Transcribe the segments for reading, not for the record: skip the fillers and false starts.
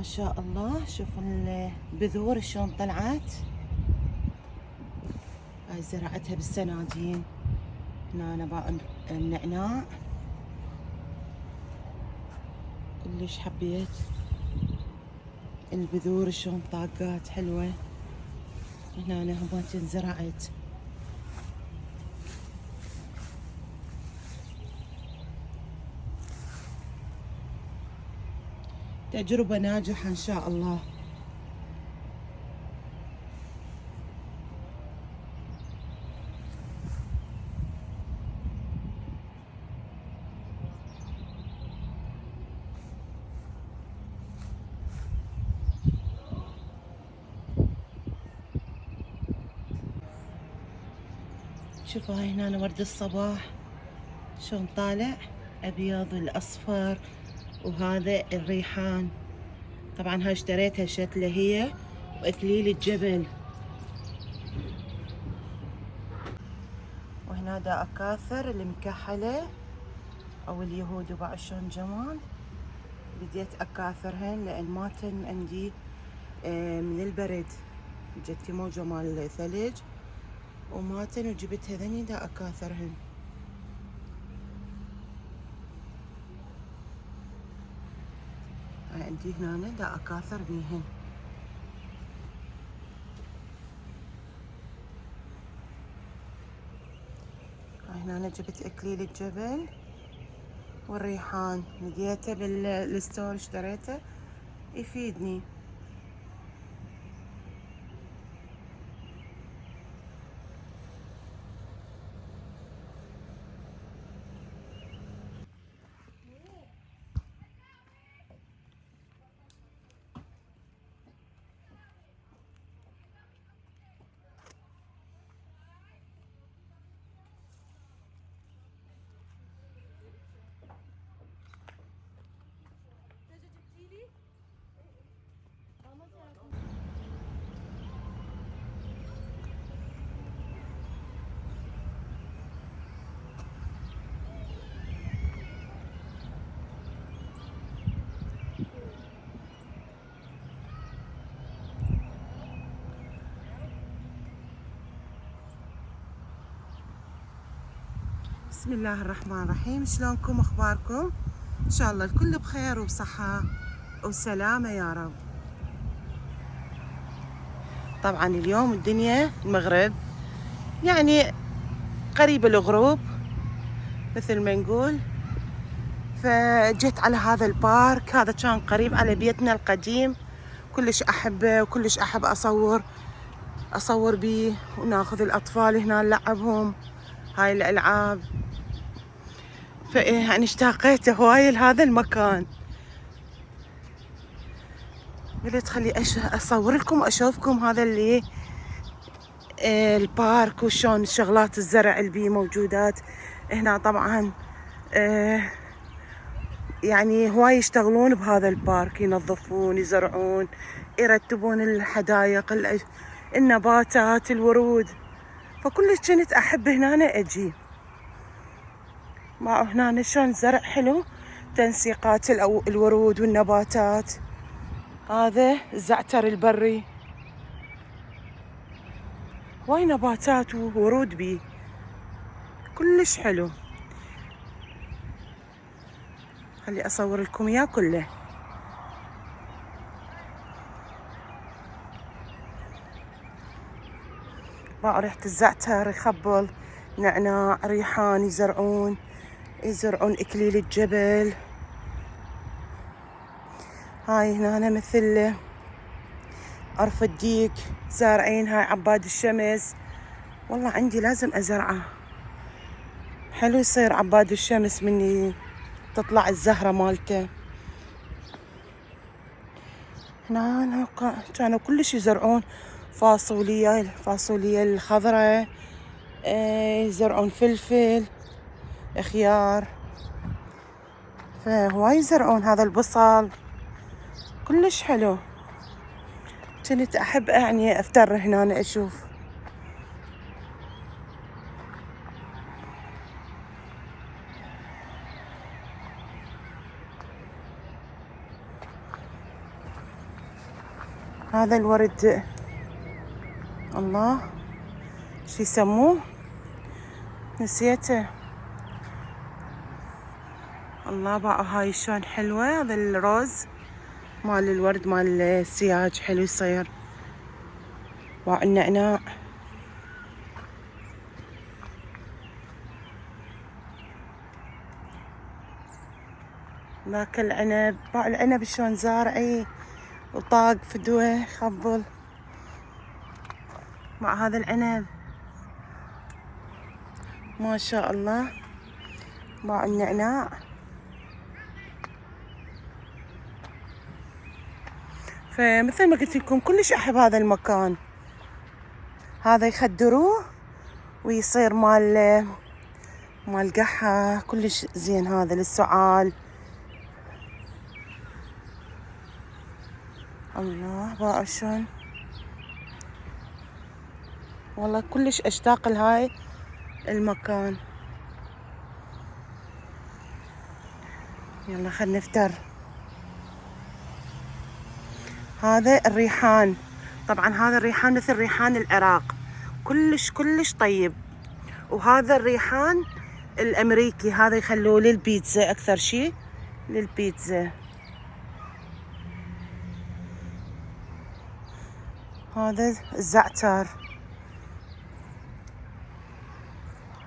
شاء الله. شوفوا البذور شلون طلعت. هاي زرعتها بالسنادين. هنا نبات النعناع كلش حبيت البذور شلون طاقات حلوة. هنا هم زرعت تجربة ناجحة إن شاء الله. شوفوا هاي هنا ورد الصباح شلون طالع أبيض والأصفر، وهذا الريحان. طبعا هاي اشتريتها شتلة هي وإكليل الجبل. وهنا دا أكاثر المكحلة أو اليهود وبعد شلون جمال. بديت أكاثرهن لأن ماتن عندي من البرد. جتي موجة مال ثلج وماتن وجبت هذني دا أكاثرهن. عندي هنا دا أكاثر بيهن. هنا جبت إكليل الجبل والريحان، لقيته بالستور اشتريته يفيدني. بسم الله الرحمن الرحيم. شلونكم اخباركم؟ ان شاء الله الكل بخير وبصحة وسلامة يا رب. طبعا اليوم الدنيا المغرب يعني قريب الغروب مثل ما نقول. فجيت على هذا البارك، هذا كان قريب على بيتنا القديم. كلش احبه وكلش احب اصور بيه، وناخذ الاطفال هنا نلعبهم هاي الالعاب. يعني اشتاقيت هواي لهذا المكان. قلت خلي اصور لكم واشوفكم هذا اللي البارك وشون شغلات الزرع اللي بيه موجودات هنا. طبعا يعني هواي يشتغلون بهذا البارك، ينظفون يزرعون يرتبون الحدائق النباتات الورود. فكلش كنت احب هنا اجي مع هنا شلون زرع حلو، تنسيقات الورود والنباتات. هذا الزعتر البري، هواي نباتات وورود بيه كلش حلو. خلي اصور لكم اياه كله. باع ريحة الزعتر يخبل، نعناع ريحان يزرعون اكليل الجبل. هاي هنا مثل عرف الديك زارعين. هاي عباد الشمس، والله عندي لازم ازرعه. حلو يصير عباد الشمس مني تطلع الزهرة مالته. هنا كانوا كلش يزرعون الفاصوليا الخضراء، يزرعون فلفل خيار. فهواي يزرعون هذا البصل كلش حلو. كنت احب يعني افتر هنا اشوف. هذا الورد الله شو يسموه نسيته. الله بقى هاي شلون حلوة. هذا الروز مال الورد مال السياج حلو يصير. باع النعناع. ذاك العنب. باع العنب شلون زارعي وطاق فدوة خبل. مع هذا العنب ما شاء الله. باع النعناع. فمثل ما قلت لكم كلش احب هذا المكان. هذا يخدروه ويصير مال قحة كلش زين. هذا للسعال. الله باع شلون. والله كلش اشتاق لهاي المكان. يلا خلنا نفتر. هذا الريحان. طبعا هذا الريحان مثل ريحان العراق كلش كلش طيب. وهذا الريحان الامريكي هذا يخلوه للبيتزا اكثر شيء للبيتزا. هذا الزعتر.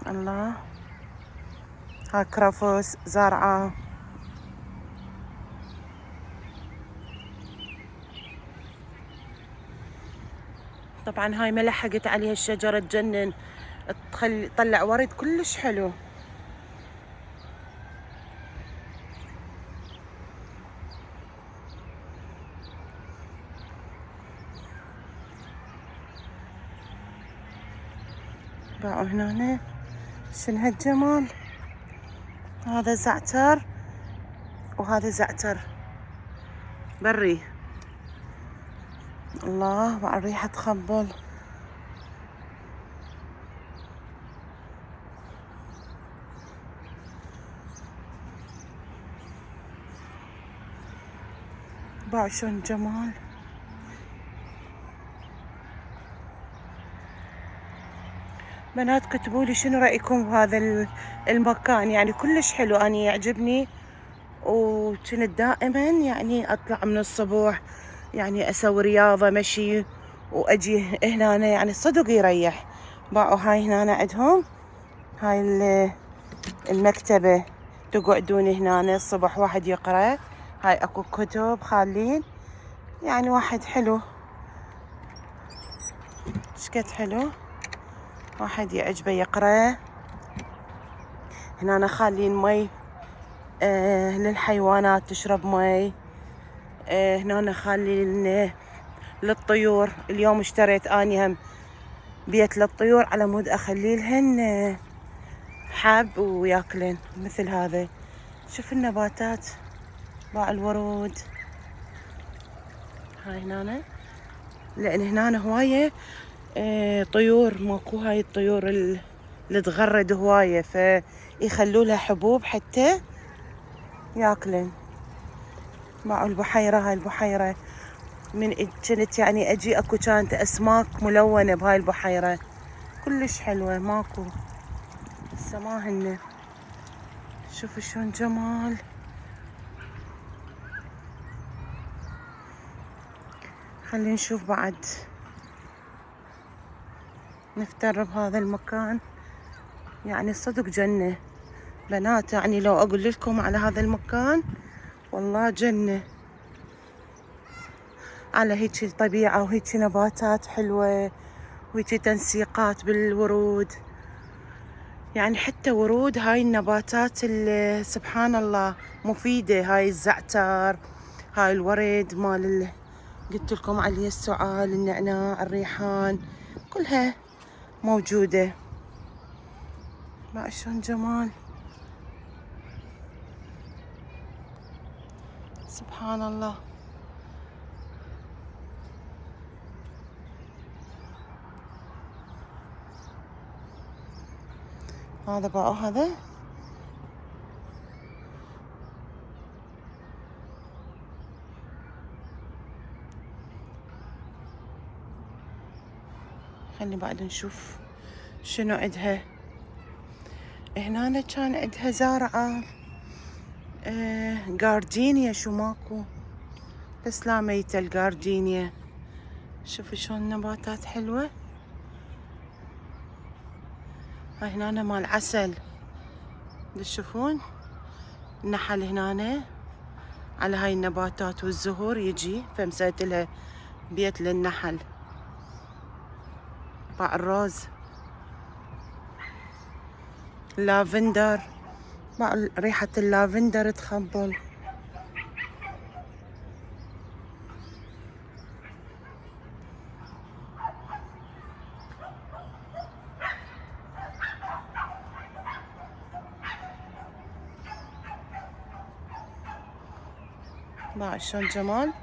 الله هاي كرفس زرعة. طبعا هاي ما لحقت عليها الشجرة تجنن تطلع ورد كلش حلو. باعوا هنا شنو هالجمال. هذا زعتر وهذا زعتر بري. الله مع الريحة تخبل. باع شلون جمال. بنات كتبوا لي شنو رأيكم بهذا المكان. يعني كلش حلو. أنا يعجبني وكنت دائما يعني أطلع من الصبح يعني أسوي رياضة مشي وأجي هنا يعني صدق يريح. باعوا هاي هنا عندهم هاي المكتبة تقعدون هنا الصبح واحد يقرأ. هاي اكو كتب خالين يعني واحد حلو شكد حلو واحد يعجبه يقرأ. هنا خالين مي للحيوانات تشرب مي. هنا خالين للطيور. اليوم اشتريت اني هم بيت للطيور على مود اخلي لهن حب وياكلن مثل هذا. شوف النباتات. باع الورود. هاي هنا لان هنا هوايه طيور ماكو. هاي الطيور اللي تغرد هوايه فيخلوا لها حبوب حتى ياكلن. باعوا البحيره. هاي البحيره من كنت يعني اجي اكو كانت اسماك ملونه بهاي البحيره كلش حلوه ماكو هسه ما هن. شوفوا شلون جمال. خلينا نشوف بعد نفتر بهذا المكان. يعني صدق جنة بنات. يعني لو اقول لكم على هذا المكان والله جنة. على هيك الطبيعة وهيك نباتات حلوة وهيك تنسيقات بالورود. يعني حتى ورود هاي النباتات اللي سبحان الله مفيدة. هاي الزعتر هاي الورد مال قلت لكم عليه السعال النعناع الريحان كلها موجودة. ما شلون جمال سبحان الله. هذا بقى هذا خلي بعد نشوف شنو عندها. هنا كان عندها زارعة جاردينيا، شو ماكو، بس لا ميتة الجاردينيا. شوفوا شلون نباتات حلوة. هاي هنا مال عسل، تشوفون النحل هنا على هاي النباتات والزهور يجي، فمسويت لها بيت للنحل. باع الروز، لافندر، باع ريحة اللافندر تخبل. باع شلون جمال.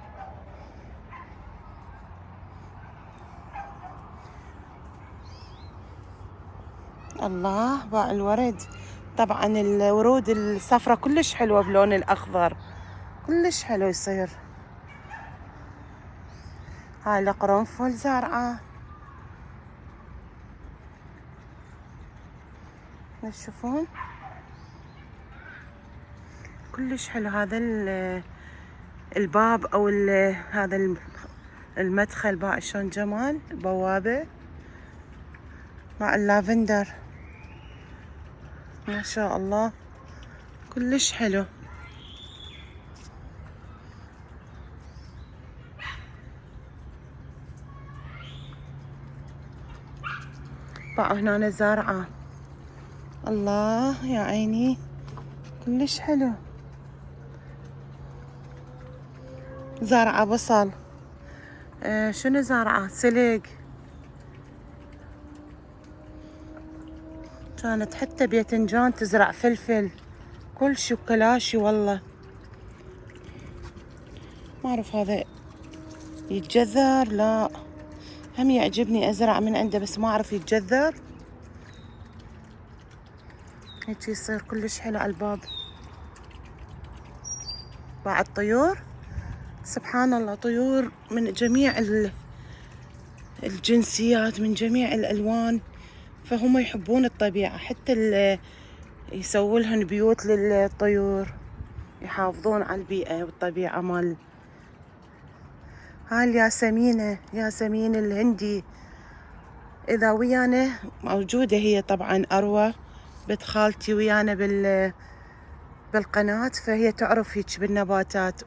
الله، باع الورد. طبعا الورود الصفرة كلش حلوة بلون الأخضر، كلش حلو يصير. هاي القرنفل زارعة، تشوفون كلش حلو. هذا الباب او هذا المدخل باع شلون جمال، البوابة مع اللافندر، ما شاء الله كلش حلو. باع هنا زارعة، الله يا عيني كلش حلو. زارعة بصل، شنو زارعة، سلق. كانت حتى بيتنجان تزرع فلفل، كل شي كلاشي والله. ما اعرف هذا يتجذر، لا هم يعجبني ازرع من عنده بس ما اعرف يتجذر. هيك يصير كلش حلو على الباب. بعد طيور، سبحان الله، طيور من جميع الجنسيات، من جميع الألوان، فهم يحبون الطبيعة. حتى يسووا لهم بيوت للطيور، يحافظون على البيئة والطبيعة مال. هاي الياسمينة، ياسمين الهندي، إذا ويانا موجودة هي طبعا أروى بنت خالتي ويانا بالقناة، فهي تعرف هيك بالنباتات.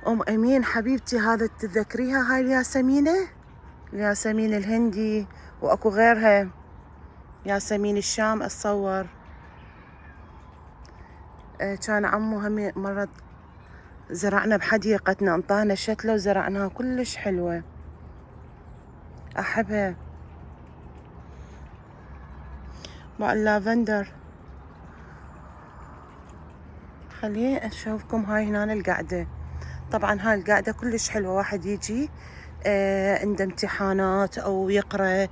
أم أمين حبيبتي هذا تتذكريها، هاي الياسمينة، الياسمين الهندي، وأكو غيرها ياسمين الشام أتصور. كان عمو هم مرة زرعنا بحديقتنا، انطانا شتلة وزرعناها كلش حلوة، أحبها. مع اللافندر. خليه أشوفكم هاي هنا القعدة. طبعا هاي القعدة كلش حلوة، واحد يجي عنده امتحانات أو يقرأ،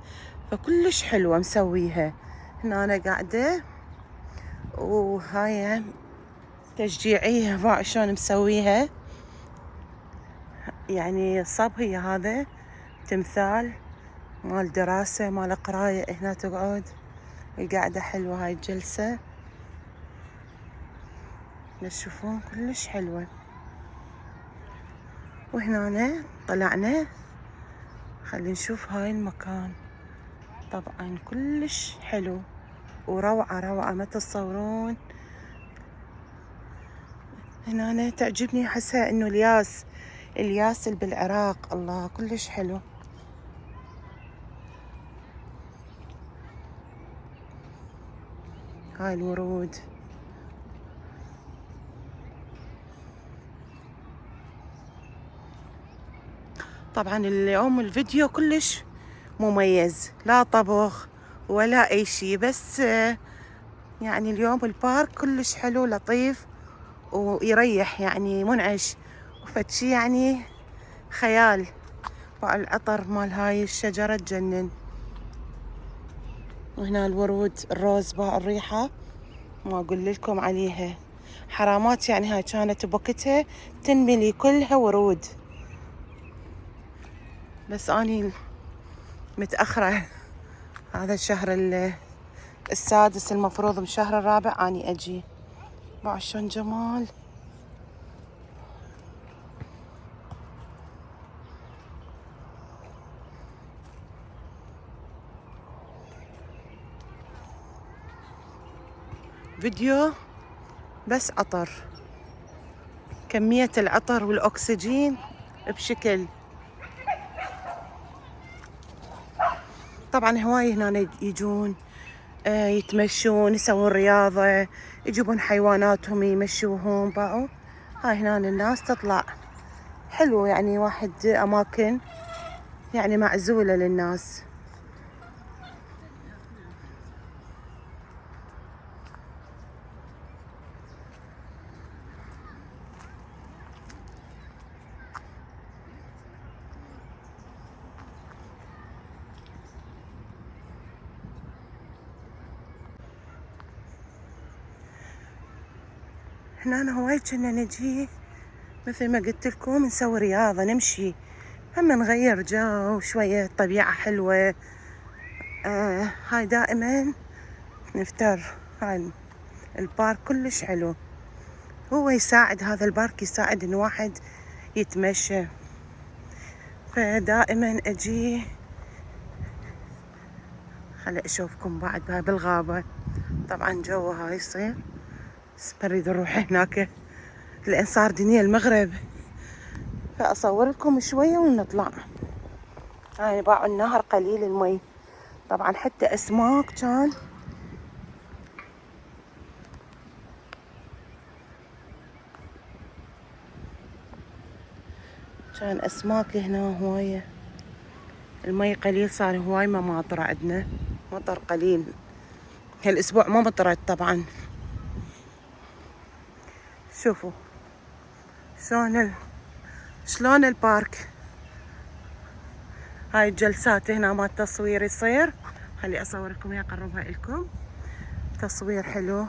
فكلش حلوة مسويها. هنا أنا قاعدة، وهاي تشجيعية باع شلون مسويها، يعني صب. هي هذا تمثال مال دراسة مال قراية، هنا تقعد. القعدة حلوة هاي الجلسة، تشوفون كلش حلوة. وهنا طلعنا، خلي نشوف هاي المكان. طبعا كلش حلو وروعة روعة ما تتصورون. هنا تعجبني، احسها انه الياس اللي بالعراق، الله كلش حلو. هاي الورود. طبعا اليوم الفيديو كلش مميز، لا طبخ ولا اي شي، بس يعني اليوم البارك كلش حلو لطيف ويريح، يعني منعش وفتشي يعني خيال. العطر مال هاي الشجرة تجنن. وهنا الورود، الروز باع الريحة ما اقول لكم عليها، حرامات. يعني هاي كانت بوقتها تنملي كلها ورود، بس اني متأخرة. هذا الشهر السادس، المفروض بالشهر الرابع اني اجي. بعد شلون جمال. فيديو بس عطر، كمية العطر والأكسجين بشكل. طبعا هواي هنا يجون يتمشون، يسوون رياضة، يجيبون حيواناتهم يمشوهم. باعوا هاي هنا الناس تطلع. حلو يعني، واحد أماكن يعني معزولة للناس. هنا هواي كنا نجي مثل ما قلت لكم نسوي رياضة، نمشي، هم نغير جو شوية، طبيعة حلوة. هاي دائما نفتر. هاي البارك كلش حلو، هو يساعد، هذا البارك يساعد ان واحد يتمشى. فدائما اجي. خلي اشوفكم بعد باب الغابة. طبعا جو هاي يصير، بس بريد نروح هناك لان صار دنيا المغرب، فاصور لكم شوية ونطلع. هاي باعوا النهر قليل المي، طبعا حتى اسماك كان اسماك هنا هواية. المي قليل، صار هواي ما ماطرة عندنا، مطر قليل هالاسبوع، ما مطرت طبعا. شوفوا شلون البارك. هاي الجلسات هنا ما التصوير يصير. خلي اصوركم اياه، اقربها لكم. تصوير حلو.